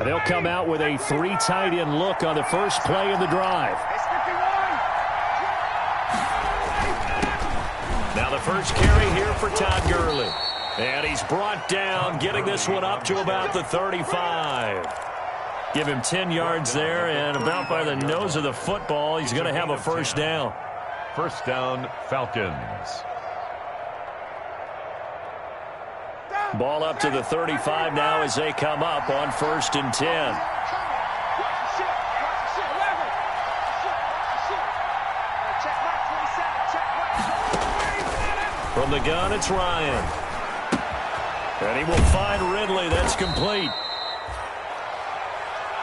they'll come out with a 3 tight end look on the first play of the drive. Now the first carry here for Todd Gurley. And he's brought down, getting this one up to about the 35. Give him 10 yards there, and about by the nose of the football, he's going to have a first down. First down, Falcons. Ball up to the 35 now as they come up on 1st and 10. From the gun, it's Ryan. And he will find Ridley. That's complete.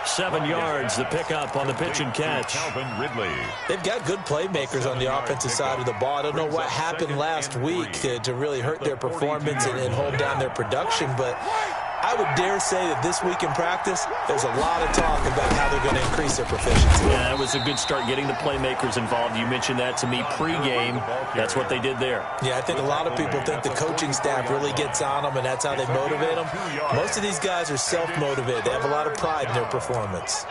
7 yards, the pickup on the pitch and catch. They've got good playmakers on the offensive side of the ball. I don't know what happened last week to really hurt their performance and hold down their production, but I would dare say that this week in practice, there's a lot of talk about how they're going to increase their proficiency. Yeah, it was a good start getting the playmakers involved. You mentioned that to me pregame. That's what they did there. Yeah, I think a lot of people think the coaching staff really gets on them, and that's how they motivate them. Most of these guys are self-motivated. They have a lot of pride in their performance.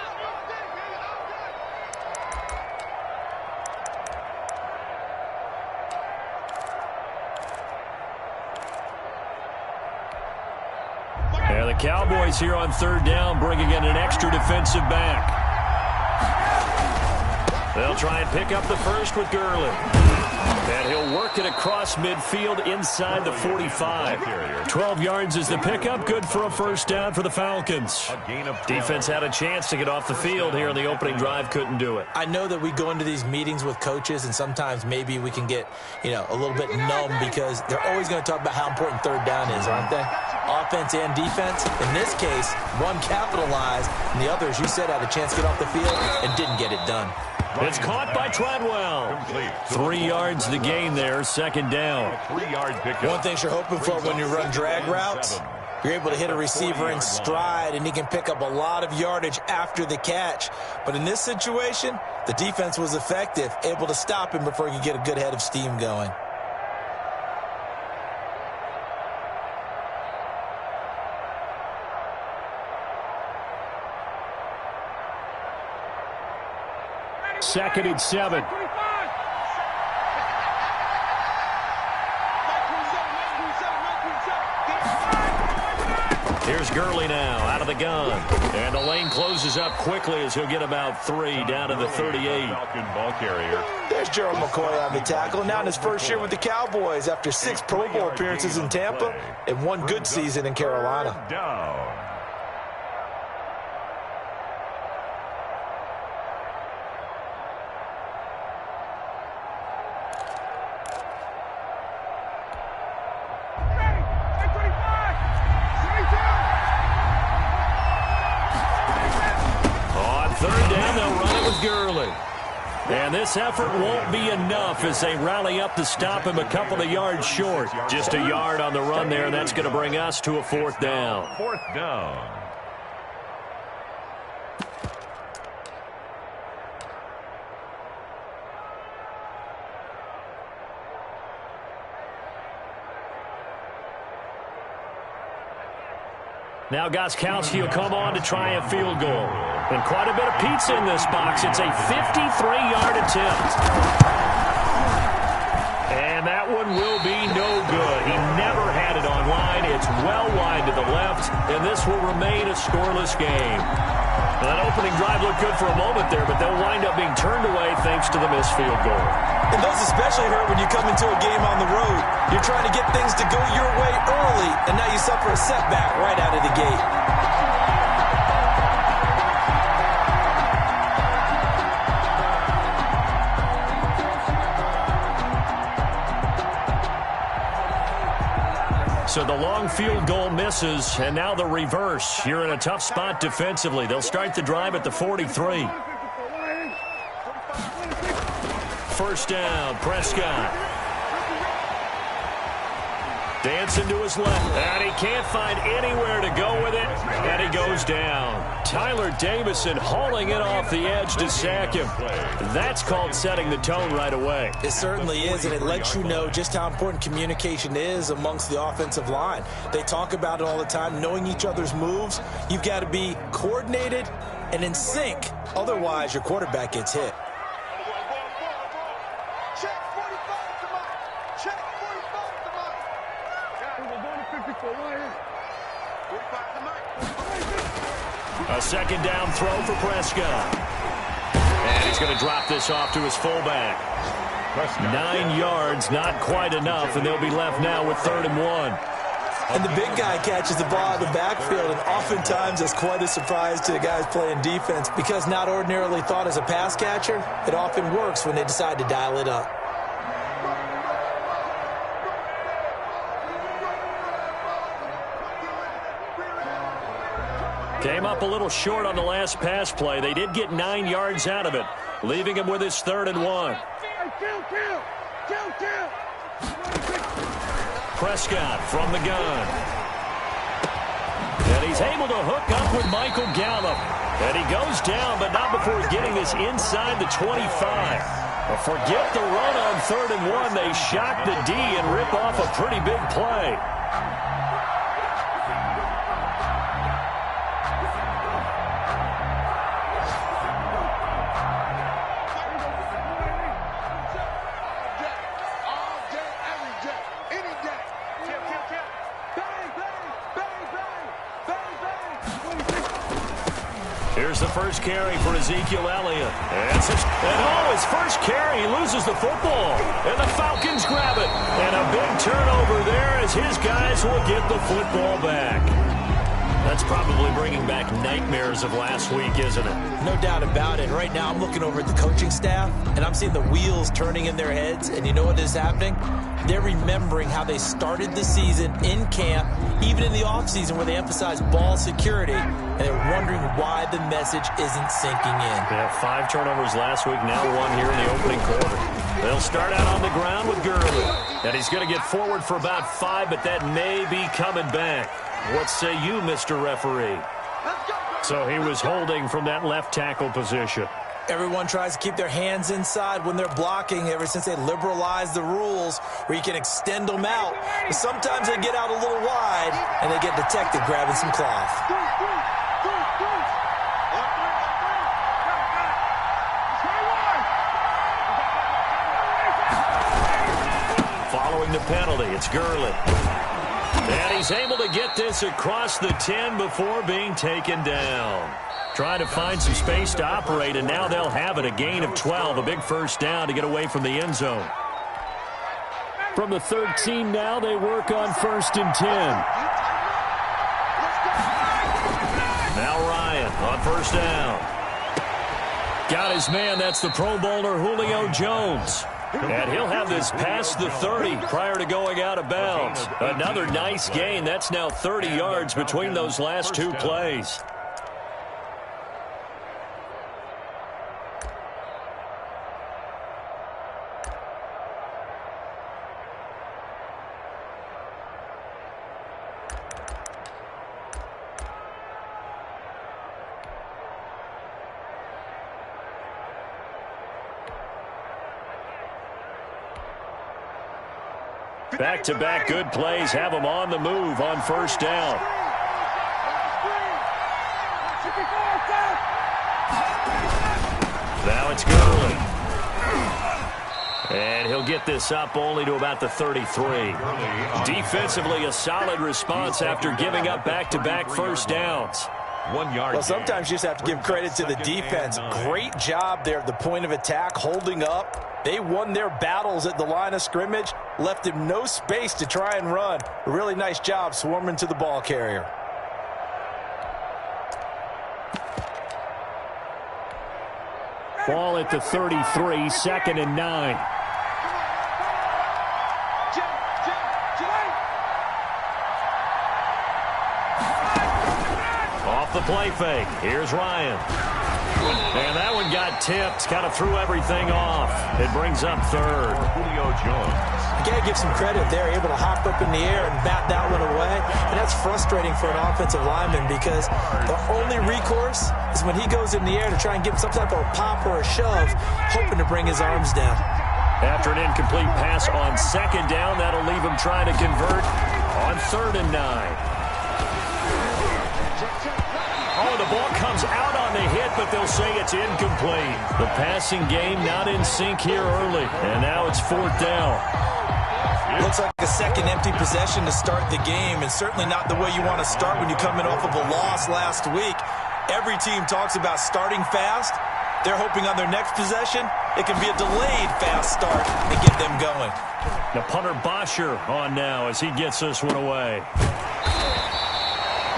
Yeah, the Cowboys here on 3rd down, bringing in an extra defensive back. They'll try and pick up the first with Gurley. And he'll work it across midfield inside the 45. 12 yards is the pickup. Good for a first down for the Falcons. Defense had a chance to get off the field here in the opening drive. Couldn't do it. I know that we go into these meetings with coaches, and sometimes maybe we can get, a little bit numb because they're always going to talk about how important 3rd down is, aren't they? Offense and defense. In this case, one capitalized, and the other, as you said, had a chance to get off the field and didn't get it done. It's caught by Treadwell. 3 yards the gain there, 2nd down. One thing you're hoping for when you run drag routes, you're able to hit a receiver in stride, and he can pick up a lot of yardage after the catch. But in this situation, the defense was effective, able to stop him before he could get a good head of steam going. Second and 7. Here's Gurley now out of the gun. And the lane closes up quickly as he'll get about 3 down to the 38. There's Gerald McCoy on the tackle. Now in his first year with the Cowboys after 6 Pro Bowl appearances in Tampa and 1 good season in Carolina. And this effort won't be enough as they rally up to stop him a couple of yards short. Just a yard on the run there, and that's going to bring us to a 4th down. 4th down. Now Gostkowski will come on to try a field goal. And quite a bit of pizza in this box. It's a 53-yard attempt. And that one will be no good. He never had it on line. It's well wide to the left, and this will remain a scoreless game. Well, that opening drive looked good for a moment there, but they'll wind up being turned away thanks to the missed field goal. And those especially hurt when you come into a game on the road. You're trying to get things to go your way early, and now you suffer a setback right out of the gate. So the long field goal misses, and now the reverse. You're in a tough spot defensively. They'll start the drive at the 43. First down, Prescott. Dancing to his left, and he can't find anywhere to go with it, and he goes down. Tyler Davison hauling it off the edge to sack him. That's called setting the tone right away. It certainly is, and it lets you know just how important communication is amongst the offensive line. They talk about it all the time, knowing each other's moves. You've got to be coordinated and in sync. Otherwise, your quarterback gets hit. A second down throw for Prescott. And he's going to drop this off to his fullback. 9 yards, not quite enough, and they'll be left now with 3rd and 1. And the big guy catches the ball in the backfield, and oftentimes it's quite a surprise to the guys playing defense because not ordinarily thought as a pass catcher, it often works when they decide to dial it up. Came up a little short on the last pass play. They did get 9 yards out of it, leaving him with his 3rd and 1. Prescott from the gun. And he's able to hook up with Michael Gallup. And he goes down, but not before getting this inside the 25. But forget the run on 3rd and 1. They shock the D and rip off a pretty big play. Here's the first carry for Ezekiel Elliott. His first carry, he loses the football. And the Falcons grab it. And a big turnover there as his guys will get the football back. That's probably bringing back nightmares of last week, isn't it? No doubt about it. Right now I'm looking over at the coaching staff, and I'm seeing the wheels turning in their heads. And you know what is happening? They're remembering how they started the season in camp, even in the offseason where they emphasized ball security, and they're wondering why the message isn't sinking in. They had 5 turnovers last week, now 1 here in the opening quarter. They'll start out on the ground with Gurley. And he's going to get forward for about 5, but that may be coming back. What say you, Mr. Referee? So he was holding from that left tackle position. Everyone tries to keep their hands inside when they're blocking ever since they liberalized the rules where you can extend them out. But sometimes they get out a little wide, and they get detected grabbing some cloth. Following the penalty, it's Gurley. And he's able to get this across the 10 before being taken down. Trying to find some space to operate, and now they'll have it. A gain of 12, a big first down to get away from the end zone. From the 13 now, they work on 1st and 10. Now Ryan on 1st down. Got his man, that's the Pro Bowler Julio Jones. And he'll have this past the 30 prior to going out of bounds. Another nice gain. That's now 30 yards between those last 2 plays. Back-to-back good plays have them on the move on 1st down. Now it's Gurley. And he'll get this up only to about the 33. Defensively, a solid response after giving up back-to-back first downs. 1 yard. Well, sometimes you just have to give credit to the defense. Great job there at the point of attack, holding up. They won their battles at the line of scrimmage, left him no space to try and run. A really nice job swarming to the ball carrier. Ball at the 33, 2nd and 9. Off the play fake. Here's Ryan. And that one got tipped, kind of threw everything off. It brings up 3rd. Julio Jones. You got to give some credit. They're able to hop up in the air and bat that one away. And that's frustrating for an offensive lineman because the only recourse is when he goes in the air to try and give some type of a pop or a shove, hoping to bring his arms down. After an incomplete pass on second down, that'll leave him trying to convert on 3rd and 9. Oh, the ball comes out on the hit, but they'll say it's incomplete. The passing game not in sync here early, and now it's 4th down. Looks like a second empty possession to start the game, and certainly not the way you want to start when you're coming off of a loss last week. Every team talks about starting fast. They're hoping on their next possession, it can be a delayed fast start and get them going. The punter Bosher on now as he gets this one away.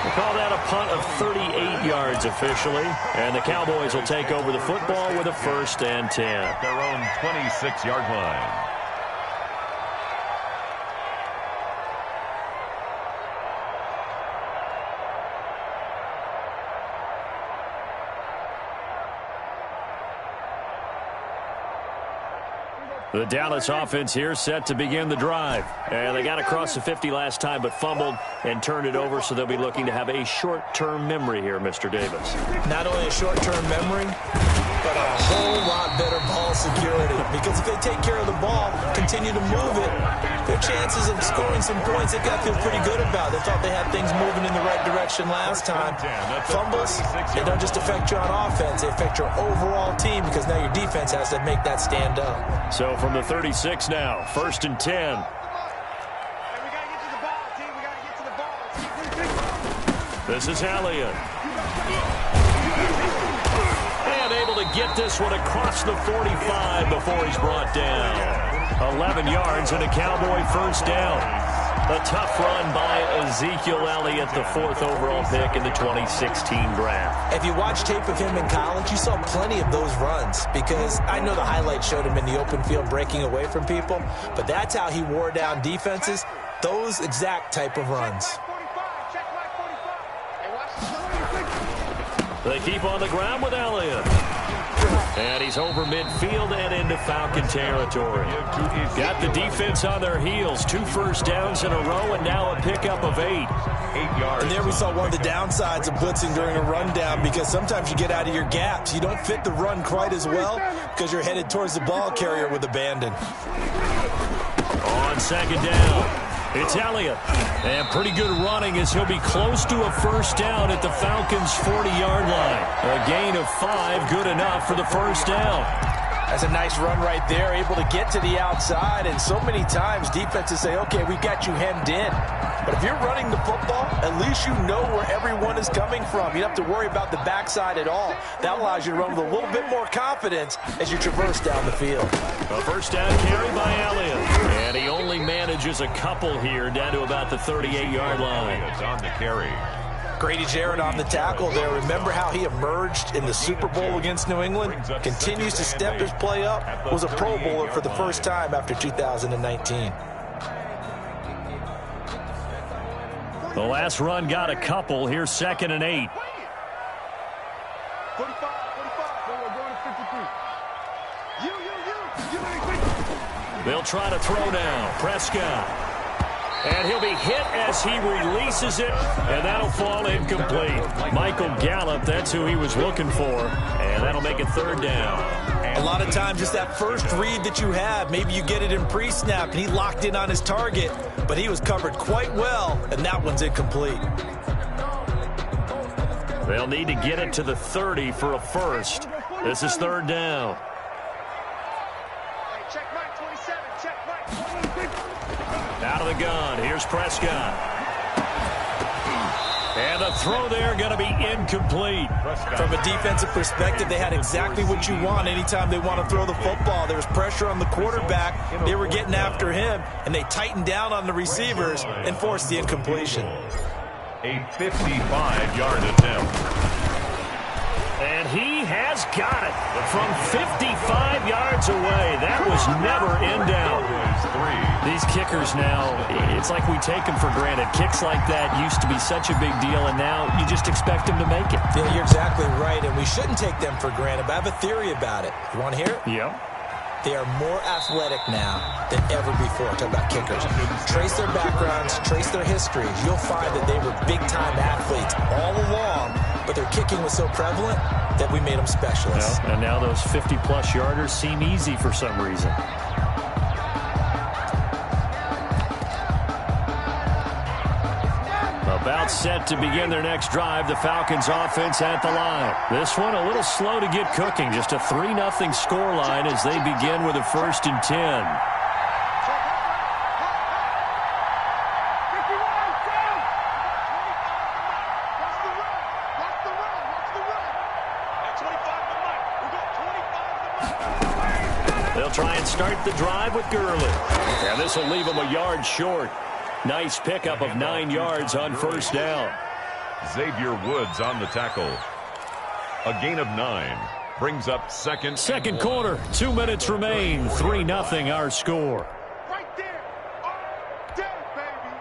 We'll call that a punt of 38 yards officially, and the Cowboys will take over the football with a 1st and 10. Their own 26-yard line. The Dallas offense here set to begin the drive. And they got across the 50 last time but fumbled and turned it over, so they'll be looking to have a short-term memory here, Mr. Davis. Not only a short-term memory, but a whole lot better ball security. Because if they take care of the ball, continue to move it, their chances of scoring some points, they've got to feel pretty good about. They thought they had things moving in the right direction last time. Fumbles, they don't just affect you on offense, they affect your overall team because now your defense has to make that stand up. So from the 36 now, 1st and 10. This is Elliott. And able to get this one across the 45 before he's brought down. 11 yards and a Cowboy 1st down. A tough run by Ezekiel Elliott, the 4th overall pick in the 2016 draft. If you watch tape of him in college, you saw plenty of those runs because I know the highlights showed him in the open field breaking away from people, but that's how he wore down defenses, those exact type of runs. They keep on the ground with Elliott. And he's over midfield and into Falcon territory. Got the defense on their heels. 2 first downs in a row and now a pickup of 8. 8 yards. And there we saw one of the downsides of blitzing during a rundown because sometimes you get out of your gaps. You don't fit the run quite as well because you're headed towards the ball carrier with abandon. On 2nd down, it's Elliott. And pretty good running as he'll be close to a 1st down at the Falcons' 40-yard line. A gain of 5, good enough for the 1st down. That's a nice run right there, able to get to the outside. And so many times defenses say, okay, we've got you hemmed in. But if you're running the football, at least you know where everyone is coming from. You don't have to worry about the backside at all. That allows you to run with a little bit more confidence as you traverse down the field. A 1st down carry by Elliott. And he only manages a couple here down to about the 38-yard line. It's on the carry. Grady Jarrett on the tackle there. Remember how he emerged in the Super Bowl against New England? Continues to step his play up. Was a Pro Bowler for the first time after 2019. The last run got a couple. Here's 2nd and 8. 45. We're going to 53. They'll try to throw now. Prescott. And he'll be hit as he releases it, and that'll fall incomplete. Michael Gallup, that's who he was looking for, and that'll make it 3rd down. A lot of times just that first read that you have, maybe you get it in pre-snap, and he locked in on his target, but he was covered quite well, and that one's incomplete. They'll need to get it to the 30 for a 1st. This is 3rd down. Out of the gun, here's Prescott. And the throw there going to be incomplete. From a defensive perspective, they had exactly what you want anytime they want to throw the football. There was pressure on the quarterback. They were getting after him, and they tightened down on the receivers and forced the incompletion. A 55-yard attempt. And he has got it from 55 yards away. That was never in doubt. These kickers now, it's like we take them for granted. Kicks like that used to be such a big deal, and now you just expect them to make it. Yeah, you're exactly right, and we shouldn't take them for granted, but I have a theory about it. You want to hear it? Yep. They are more athletic now than ever before. Talk about kickers. Trace their backgrounds, trace their histories. You'll find that they were big-time athletes all along, but their kicking was so prevalent that we made them specialists. Well, and now those 50-plus yarders seem easy for some reason. About set to begin their next drive, the Falcons offense at the line. This one a little slow to get cooking. Just a 3-0 scoreline as they begin with a 1st and 10. They'll try and start the drive with Gurley. And this will leave them a yard short. Nice pickup of 9 yards on 1st down. Xavier Woods on the tackle. A gain of 9. Brings up second. Second quarter. 2 minutes remain. 3-0 our score. Right there. All day, baby.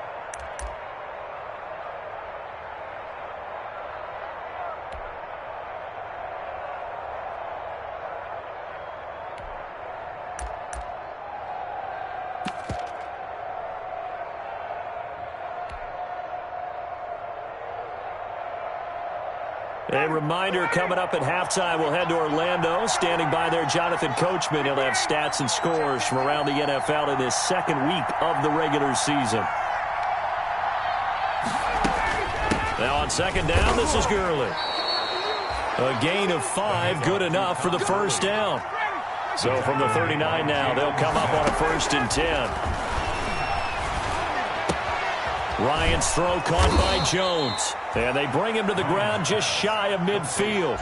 A reminder coming up at halftime. We'll head to Orlando. Standing by there, Jonathan Coachman. He'll have stats and scores from around the NFL in his second week of the regular season. Now on 2nd down, this is Gurley. A gain of 5, good enough for the 1st down. So from the 39 now, they'll come up on a 1st and 10. Ryan's throw caught by Jones. And they bring him to the ground just shy of midfield.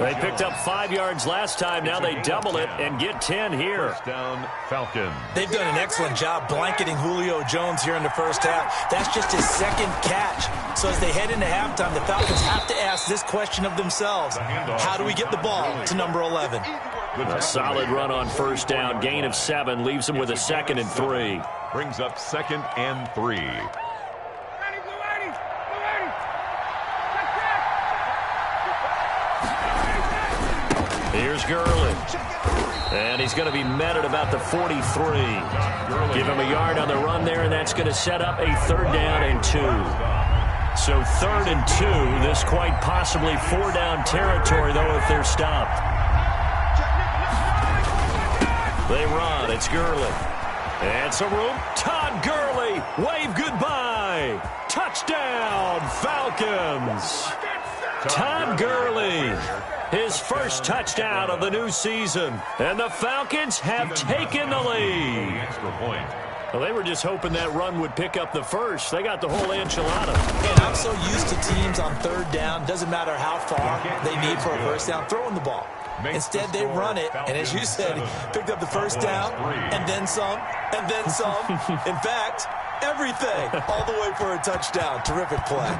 They picked up 5 yards last time. Now they double it and get 10 here. 1st down, Falcons. They've done an excellent job blanketing Julio Jones here in the 1st half. That's just his 2nd catch. So as they head into halftime, the Falcons have to ask this question of themselves. How do we get the ball to number 11? A solid run on 1st down. Gain of 7 leaves them with a 2nd and 3. Brings up 2nd and 3. Here's Gurley. And he's going to be met at about the 43. Give him a yard on the run there, and that's going to set up a 3rd down and 2. So 3rd and 2. This quite possibly 4-down territory, though, if they're stopped. They run. It's Gurley. And some room. Todd Gurley. Wave goodbye. Touchdown, Falcons. Todd Gurley. His first touchdown of the new season. And the Falcons have taken the lead. Extra point. Well, they were just hoping that run would pick up the first. They got the whole enchilada. And I'm so used to teams on 3rd down, doesn't matter how far they need for a 1st down, throwing the ball. Instead, they run it, and as you said, picked up the 1st down, and then some, and then some. In fact, everything, all the way for a touchdown. Terrific play.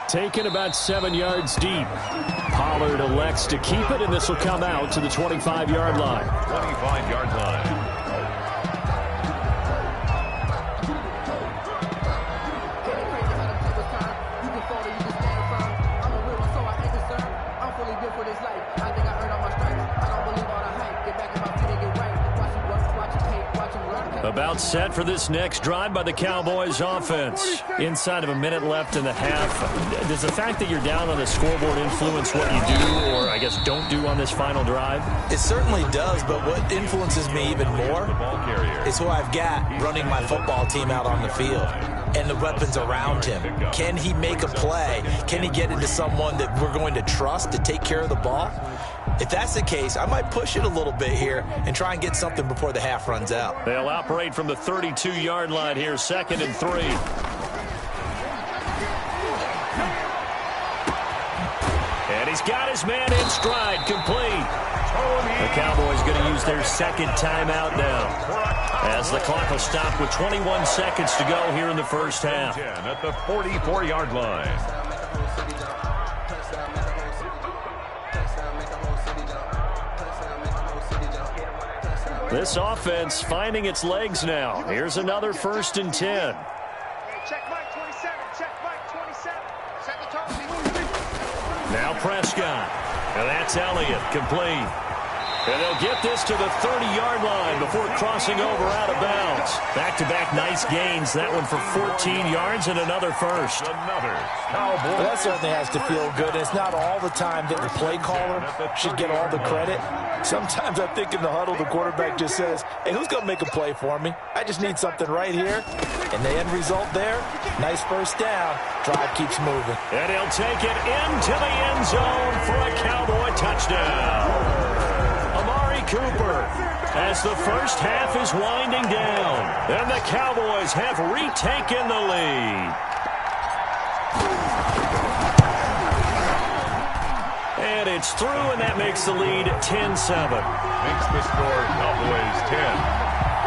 Taken about 7 yards deep. Pollard elects to keep it, and this will come out to the 25-yard line. 25-yard line. About set for this next drive by the Cowboys offense. Inside of a minute left in the half. Does the fact that you're down on the scoreboard influence what you do, or I guess don't do on this final drive? It certainly does, but what influences me even more is who I've got running my football team out on the field and the weapons around him. Can he make a play? Can he get into someone that we're going to trust to take care of the ball? If that's the case, I might push it a little bit here and try and get something before the half runs out. They'll operate from the 32-yard line here, 2nd and 3. And he's got his man in stride, complete. The Cowboys going to use their 2nd timeout now, as the clock will stop with 21 seconds to go here in the 1st half. At the 44-yard line. This offense finding its legs now. Here's another 1st and 10. Check Mike 27. Check Mike 27. Set the tone. Now Prescott. And that's Elliott, complete. And they'll get this to the 30-yard line before crossing over out of bounds. Back-to-back nice gains. That one for 14 yards and another first. Well, that certainly has to feel good. It's not all the time that the play caller should get all the credit. Sometimes I think in the huddle, the quarterback just says, hey, who's going to make a play for me? I just need something right here. And the end result there, nice first down. Drive keeps moving. And he'll take it into the end zone for a Cowboy touchdown. Cooper, as the first half is winding down, and the Cowboys have retaken the lead. And it's through, and that makes the lead 10-7. Makes the score Cowboys 10,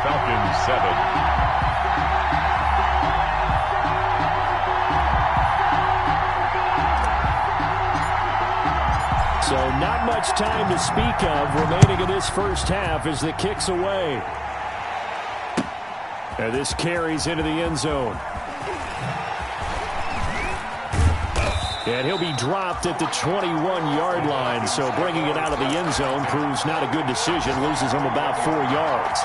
Falcons 7. So not much time to speak of remaining in this first half as the kick's away. And this carries into the end zone. And he'll be dropped at the 21-yard line. So bringing it out of the end zone proves not a good decision. Loses him about 4 yards.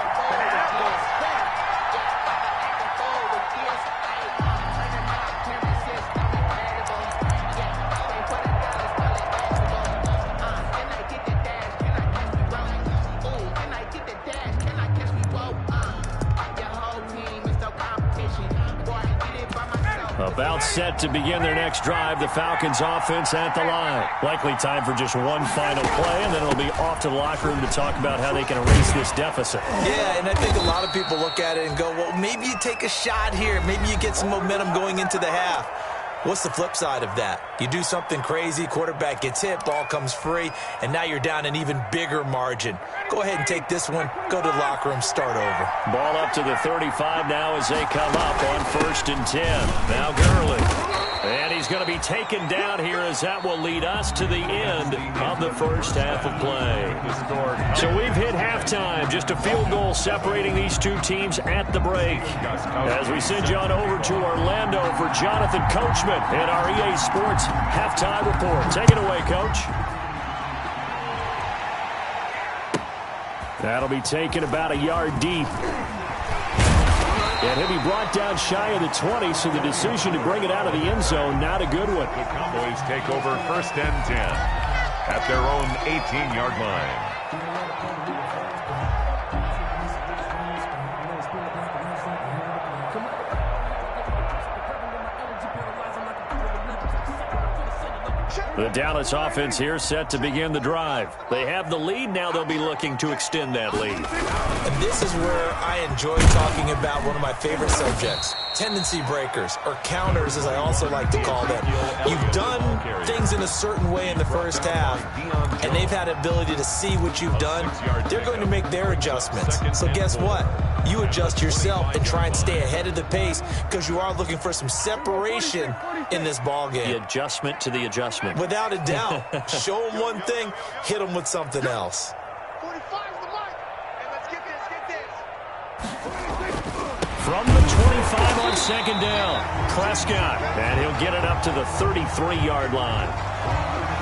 About set to begin their next drive, the Falcons offense at the line. Likely time for just one final play, and then it'll be off to the locker room to talk about how they can erase this deficit. Yeah, and I think a lot of people look at it and go, well, maybe you take a shot here. Maybe you get some momentum going into the half. What's the flip side of that? You do something crazy, quarterback gets hit, ball comes free, and now you're down an even bigger margin. Go ahead and take this one, go to the locker room, start over. Ball up to the 35 now as they come up on 1st and 10. Now Gurley. And he's going to be taken down here as that will lead us to the end of the first half of play. So we've hit halftime. Just a field goal separating these two teams at the break. As we send you on over to Orlando for Jonathan Coachman and our EA Sports halftime report. Take it away, Coach. That'll be taken about a yard deep. And he'll be brought down shy of the 20, so the decision to bring it out of the end zone, not a good one. The Cowboys take over 1st and 10 at their own 18-yard line. The Dallas offense here set to begin the drive. They have the lead. Now they'll be looking to extend that lead. And this is where I enjoy talking about one of my favorite subjects, tendency breakers, or counters, as I also like to call them. You've done things in a certain way in the first half, and they've had the ability to see what you've done. They're going to make their adjustments. So guess what? You adjust yourself and try and stay ahead of the pace because you are looking for some separation in this ball game. The adjustment to the adjustment. Without a doubt. Show them one thing, hit them with something else. 45 is the mark. And let's get this. From the 25 on 2nd down, Prescott. And he'll get it up to the 33-yard line.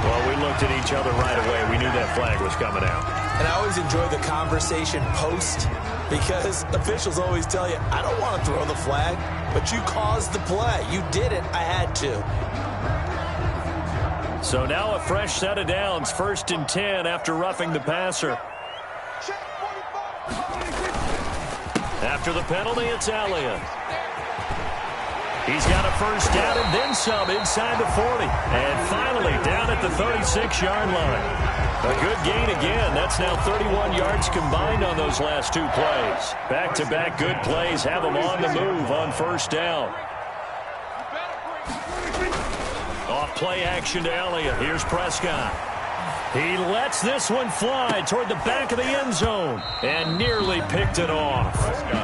Well, we looked at each other right away. We knew that flag was coming out. And I always enjoy the conversation post because officials always tell you, I don't want to throw the flag, but you caused the play. You did it. I had to. So now a fresh set of downs, 1st and 10 after roughing the passer. After the penalty, it's Elliott. He's got a first down and then some inside the 40. And finally down at the 36-yard line. A good gain again. That's now 31 yards combined on those last two plays. Back-to-back good plays have them on the move on 1st down. Off play action to Elliott. Here's Prescott. He lets this one fly toward the back of the end zone and nearly picked it off.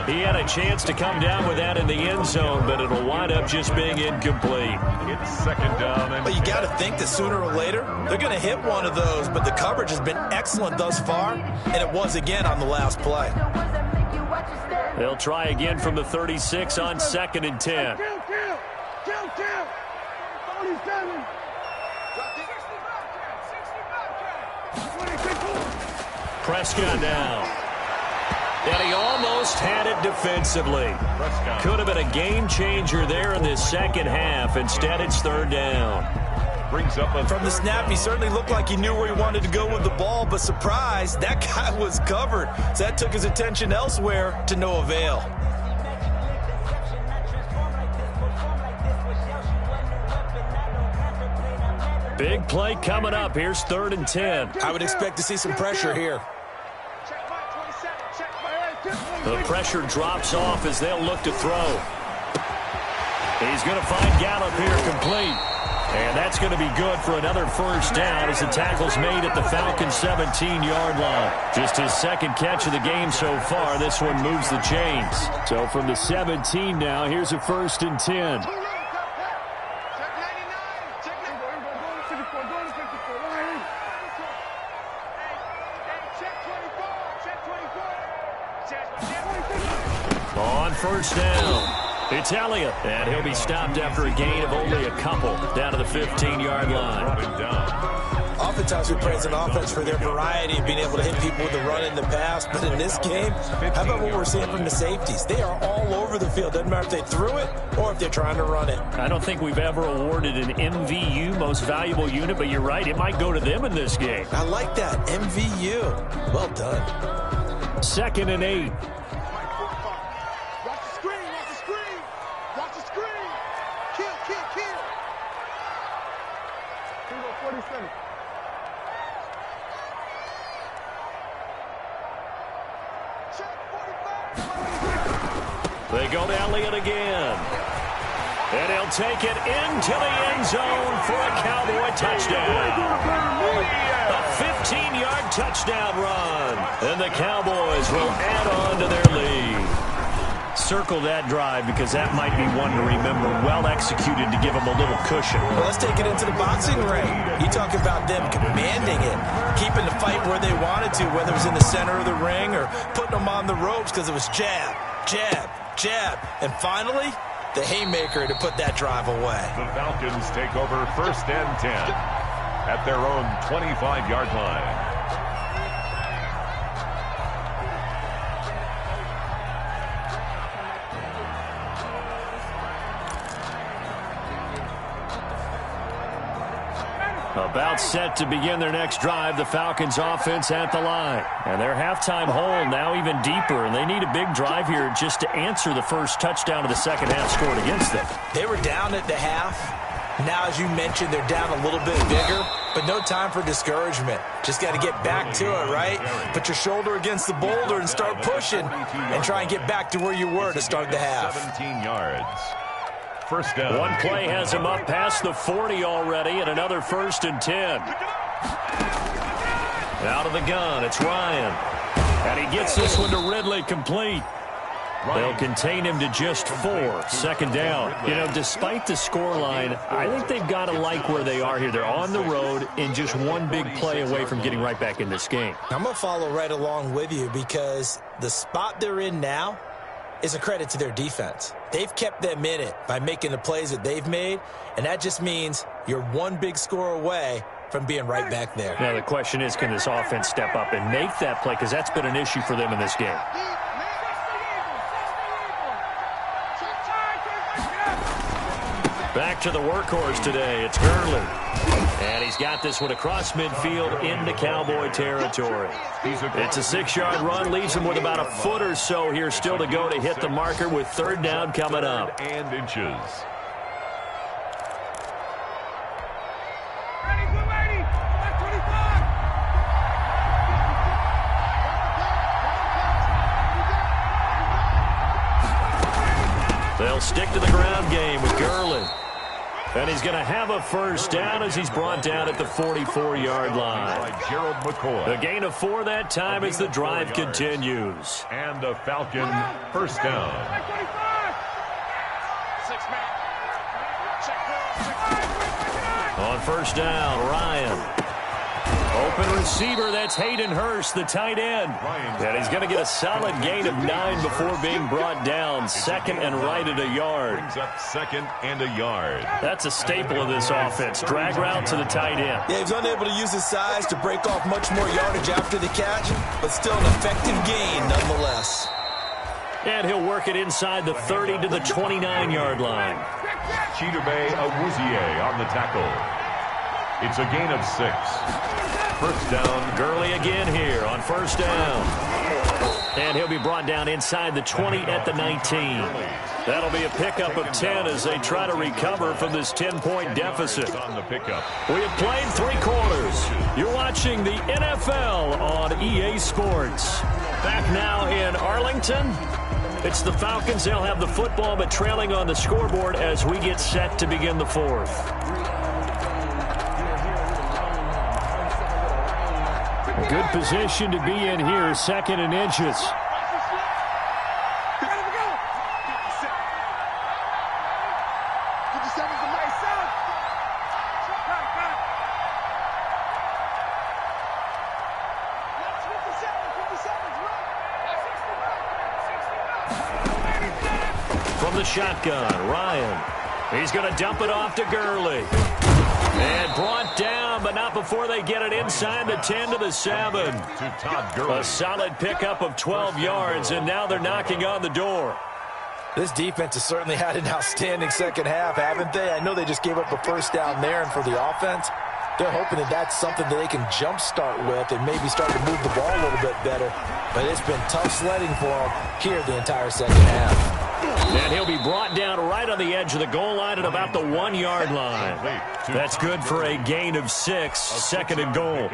He had a chance to come down with that in the end zone, but it'll wind up just being incomplete. It's 2nd down. But you got to think that sooner or later, they're going to hit one of those, but the coverage has been excellent thus far, and it was again on the last play. They'll try again from the 36 on 2nd and 10. Prescott now. And he almost had it defensively. Could have been a game changer there in this second half. Instead, it's third down. Brings up From the snap, he certainly looked like he knew where he wanted to go with the ball, but surprise, that guy was covered. So that took his attention elsewhere to no avail. Big play coming up. Here's 3rd and 10. I would expect to see some pressure here. The pressure drops off as they'll look to throw. He's going to find Gallup here complete. And that's going to be good for another first down as the tackle's made at the Falcons' 17-yard line. Just his second catch of the game so far. This one moves the chains. So from the 17 now, here's a 1st and 10. On first down, it's Elliott, and he'll be stopped after a gain of only a couple down to the 15-yard line. Oftentimes we praise an offense for their variety of being able to hit people with the run in the pass, but in this game, how about what we're seeing from the safeties? They are all over the field. Doesn't matter if they threw it or if they're trying to run it. I don't think we've ever awarded an MVU, most valuable unit, but you're right, it might go to them in this game. I like that, MVU. Well done. 2nd and 8. They go to Elliott again. And he'll take it into the end zone for a Cowboy touchdown. A 15-yard touchdown run. And the Cowboys will add on to their lead. Circle that drive because that might be one to remember. Well executed to give them a little cushion. Well, let's take it into the boxing ring. You talk about them commanding it, keeping the fight where they wanted to, whether it was in the center of the ring or putting them on the ropes because it was jab, jab, jab. And finally, the haymaker to put that drive away. The Falcons take over 1st and 10 at their own 25-yard line. About set to begin their next drive, the Falcons offense at the line. And their halftime hole now even deeper, and they need a big drive here just to answer the first touchdown of the second half scored against them. They were down at the half. Now, as you mentioned, they're down a little bit bigger, but no time for discouragement. Just got to get back to it, right? Put your shoulder against the boulder and start pushing and try and get back to where you were to start the half. 17 yards. First down. One play has him up past the 40 already, and another 1st and 10. Out of the gun, it's Ryan. And he gets this one to Ridley complete. They'll contain him to just 4. 2nd down. You know, despite the scoreline, I think they've got to like where they are here. They're on the road and just one big play away from getting right back in this game. I'm going to follow right along with you because the spot they're in now is a credit to their defense. They've kept them in it by making the plays that they've made, and that just means you're one big score away from being right back there. Now, the question is, can this offense step up and make that play? Because that's been an issue for them in this game. Back to the workhorse today. It's Gurley. And he's got this one across midfield into Cowboy territory. It's a 6-yard run. Leaves him with about a foot or so here still to go to hit the marker with 3rd down coming up. And inches. They'll stick to the ground game with Gurley. And he's going to have a first down as he's brought down at the 44-yard line. Gerald McCoy. A gain of 4 that time as the drive continues. And a Falcon first down. On first down, Ryan. Open receiver, that's Hayden Hurst, the tight end. And he's going to get a solid gain of 9 before being brought down. Second and right at a yard. Brings up second and a yard. That's a staple of this offense. Drag route to the tight end. Yeah, he was unable to use his size to break off much more yardage after the catch, but still an effective gain nonetheless. And he'll work it inside the 30 to the 29-yard line. Chidobe Awuzie on the tackle. It's a gain of 6. First down. Gurley again here on first down. And he'll be brought down inside the 20 at the 19. That'll be a pickup of 10 as they try to recover from this 10-point deficit. On the pickup. We have played 3 quarters. You're watching the NFL on EA Sports. Back now in Arlington. It's the Falcons. They'll have the football, but trailing on the scoreboard as we get set to begin the 4th. Good position to be in here, second and inches. From the shotgun, Ryan. He's going to dump it off to Gurley. And brought down, but not before they get it inside the 10 to the 7. To Todd Gurley. A solid pickup of 12 yards, and now they're knocking on the door. This defense has certainly had an outstanding second half, haven't they? I know they just gave up a first down there, and for the offense, they're hoping that that's something that they can jumpstart with and maybe start to move the ball a little bit better. But it's been tough sledding for them here the entire second half. And he'll be brought down right on the edge of the goal line at about the 1-yard line. That's good for a gain of 6, second and goal.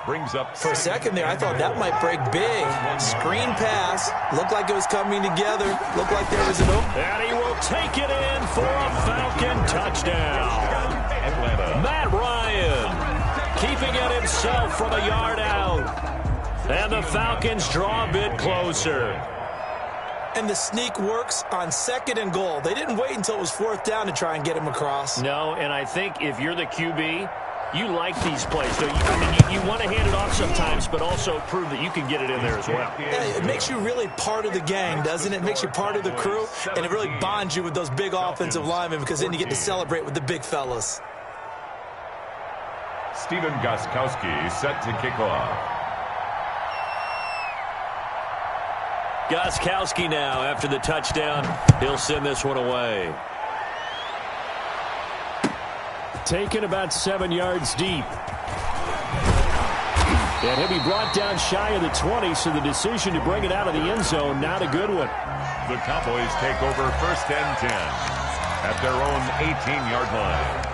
Brings up For a second there, I thought that might break big. Screen pass. Looked like it was coming together. Looked like there was an open. And he will take it in for a Falcon touchdown. Matt Ryan keeping it himself from a yard out. And the Falcons draw a bit closer. And the sneak works on second and goal. They didn't wait until it was 4th down to try and get him across. No, and I think if you're the QB, you like these plays. So you want to hand it off sometimes, but also prove that you can get it in there as well. Yeah, it makes you really part of the gang, doesn't it? It makes you part of the crew, and it really bonds you with those big offensive linemen because then you get to celebrate with the big fellas. Steven Gostkowski set to kick off. Gostkowski now after the touchdown. He'll send this one away. Taken about 7 yards deep. And he'll be brought down shy of the 20, so the decision to bring it out of the end zone, not a good one. The Cowboys take over first and 10 at their own 18-yard line.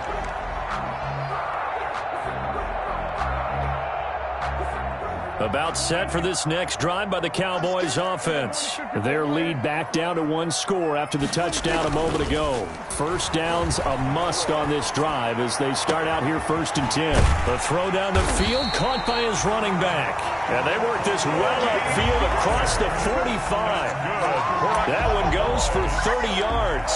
About set for this next drive by the Cowboys offense. Their lead back down to 1 score after the touchdown a moment ago. First down's a must on this drive as they start out here first and 10. The throw down the field caught by his running back. And they work this well upfield across the 45. That one goes for 30 yards.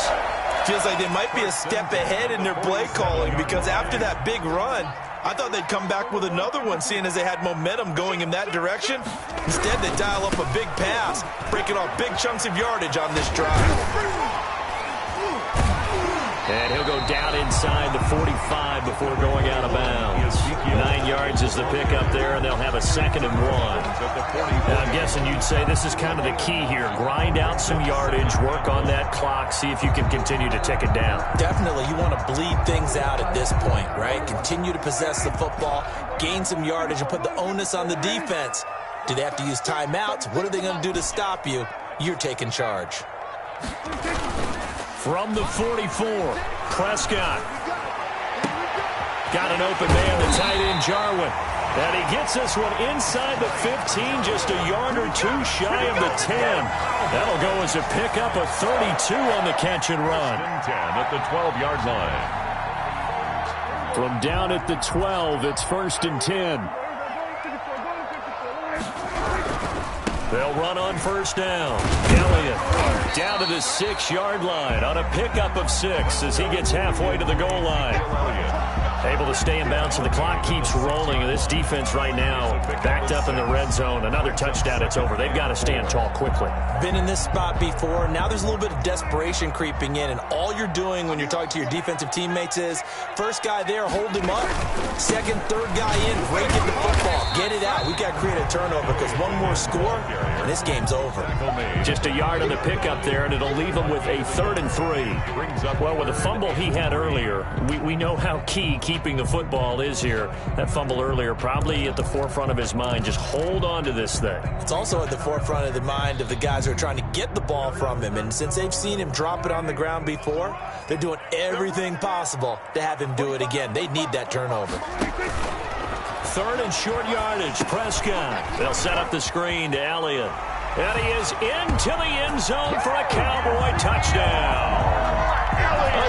Feels like they might be a step ahead in their play calling because after that big run, I thought they'd come back with another one, seeing as they had momentum going in that direction. Instead, they dial up a big pass, breaking off big chunks of yardage on this drive. And he'll go down inside the 45 before going out of bounds. 9 yards is the pickup there, and they'll have a 2nd and 1. And I'm guessing you'd say this is kind of the key here. Grind out some yardage, work on that clock, see if you can continue to tick it down. Definitely, you want to bleed things out at this point, right? Continue to possess the football, gain some yardage, and put the onus on the defense. Do they have to use timeouts? What are they going to do to stop you? You're taking charge. From the 44, Prescott. Got an open man, the tight end, Jarwin. And he gets this one inside the 15, just a yard or 2 shy of the 10. That'll go as a pickup of 32 on the catch and run. 10 at the 12-yard line. From down at the 12, it's first and 10. They'll run on first down. Elliott down to the 6-yard line on a pickup of 6 as he gets halfway to the goal line. Able to stay in bounds, so the clock keeps rolling. And this defense right now backed up in the red zone. Another touchdown, it's over. They've got to stand tall quickly. Been in this spot before. Now there's a little bit of desperation creeping in, and all you're doing when you're talking to your defensive teammates is first guy there, hold him up. Second, third guy in, break it the football. Get it out. We've got to create a turnover because one more score, and this game's over. Just a yard on the pickup there, and it'll leave him with a 3rd and 3. Well, with the fumble he had earlier, we know how key keeping the football is here. That fumble earlier probably at the forefront of his mind. Just hold on to this thing. It's also at the forefront of the mind of the guys who are trying to get the ball from him. And since they've seen him drop it on the ground before, they're doing everything possible to have him do it again. They need that turnover. 3rd and short yardage. Prescott. They'll set up the screen to Elliott. And he is into the end zone for a Cowboy touchdown.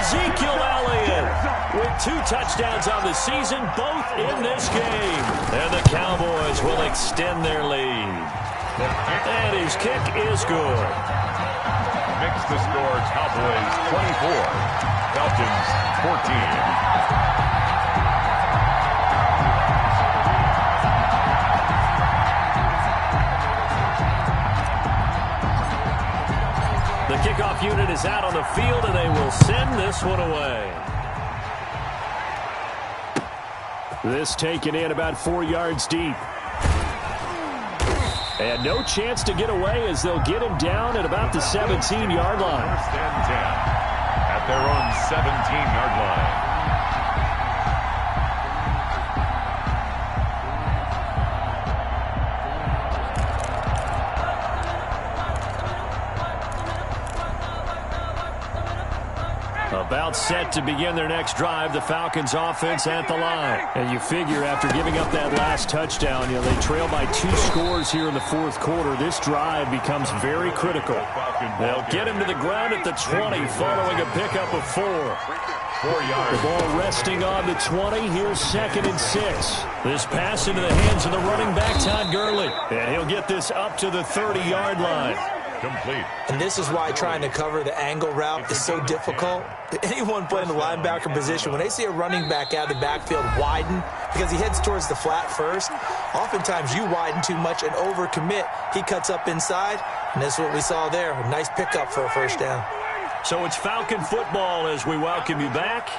Ezekiel Elliott with 2 touchdowns on the season, both in this game. And the Cowboys will extend their lead. And his kick is good. Makes the score Cowboys 24, Falcons 14. The kickoff unit is out on the field, and they will send this one away. This taken in about 4 yards deep. And no chance to get away as they'll get him down at about the 17-yard line. 1st and 10 at their own 17-yard line. About set to begin their next drive, the Falcons offense at the line. And you figure after giving up that last touchdown, they trail by 2 scores here in the 4th quarter. This drive becomes very critical. They'll get him to the ground at the 20 following a pickup of 4. 4 yards. The ball resting on the 20. Here's 2nd and 6. This pass into the hands of the running back, Todd Gurley. And he'll get this up to the 30-yard line. Complete. And this is why trying to cover the angle route is so difficult. Anyone playing the linebacker position, when they see a running back out of the backfield widen because he heads towards the flat first, oftentimes you widen too much and overcommit. He cuts up inside, and that's what we saw there. A nice pickup for a 1st down. So it's Falcon football as we welcome you back.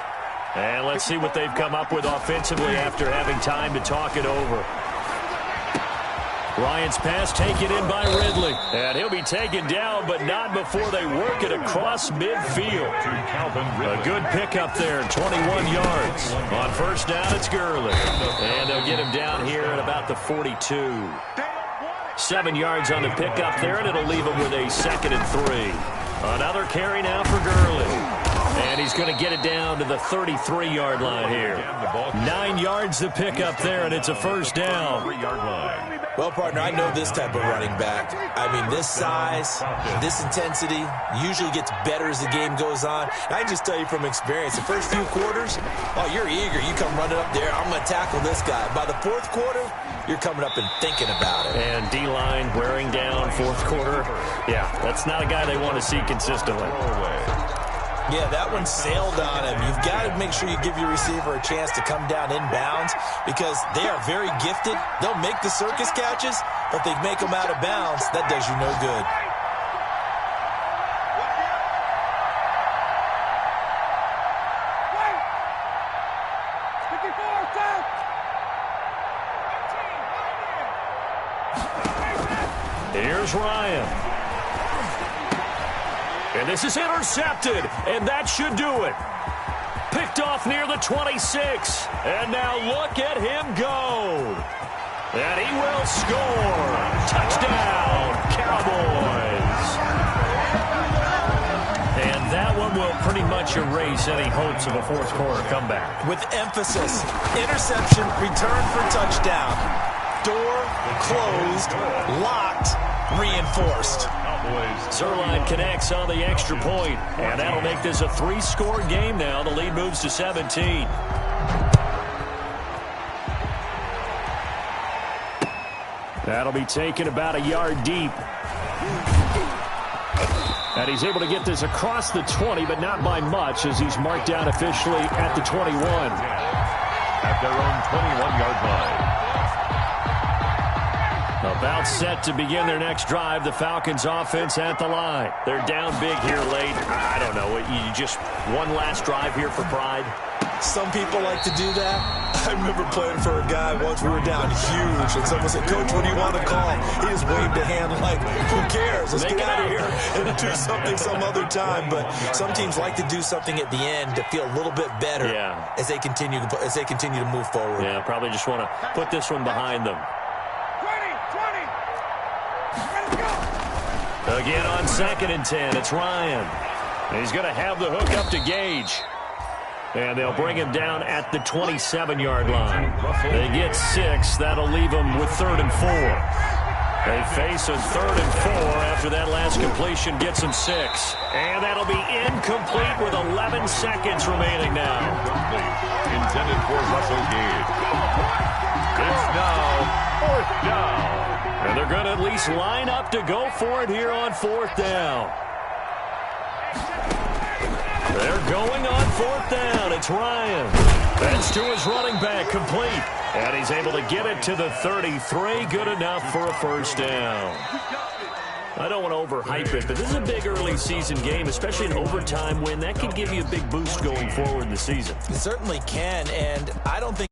And let's see what they've come up with offensively after having time to talk it over. Ryan's pass taken in by Ridley. And he'll be taken down, but not before they work it across midfield. A good pickup there, 21 yards. On 1st down, it's Gurley. And they'll get him down here at about the 42. 7 yards on the pickup there, and it'll leave him with a 2nd and 3. Another carry now for Gurley. And he's going to get it down to the 33-yard line here. 9 yards to pick up there, and it's a 1st down. 3-yard line. Well, partner, I know this type of running back. I mean, this size, this intensity usually gets better as the game goes on. And I can just tell you from experience, the first few quarters, oh, you're eager. You come running up there, I'm going to tackle this guy. By the 4th quarter, you're coming up and thinking about it. And D-line wearing down 4th quarter. Yeah, that's not a guy they want to see consistently. Yeah, that one sailed on him. You've got to make sure you give your receiver a chance to come down inbounds because they are very gifted. They'll make the circus catches, but if they make them out of bounds, that does you no good. Here's Ryan. And this is intercepted, and that should do it. Picked off near the 26. And now look at him go. And he will score. Touchdown, Cowboys. And that one will pretty much erase any hopes of a 4th quarter comeback. With emphasis, interception, return for touchdown. Door closed, locked, reinforced. Zerline connects on the extra point, and that'll make this a 3-score game now. The lead moves to 17. That'll be taken about a yard deep. And he's able to get this across the 20, but not by much as he's marked down officially at the 21. at their own 21-yard line. About set to begin their next drive. The Falcons offense at the line. They're down big here late. I don't know. You just one last drive here for pride. Some people like to do that. I remember playing for a guy once. We were down huge, and someone said, "Coach, what do you want to call?" He just waved a hand like, "Who cares? Let's get out of here and do something some other time." But some teams like to do something at the end to feel a little bit better as they continue to move forward. Yeah, probably just want to put this one behind them. 20, ready to go. Again on 2nd and 10, it's Ryan. And he's going to have the hook up to Gage. And they'll bring him down at the 27-yard line. They get 6. That'll leave them with 3rd and 4. They face a 3rd and 4 after that last completion gets them 6. And that'll be incomplete with 11 seconds remaining now. Intended for Russell Gage. It's now 4th down. And they're going to at least line up to go for it here on 4th down. They're going on 4th down. It's Ryan. That's to his running back, complete. And he's able to get it to the 33. Good enough for a 1st down. I don't want to overhype it, but this is a big early season game, especially an overtime win. That could give you a big boost going forward in the season. It certainly can, and I don't think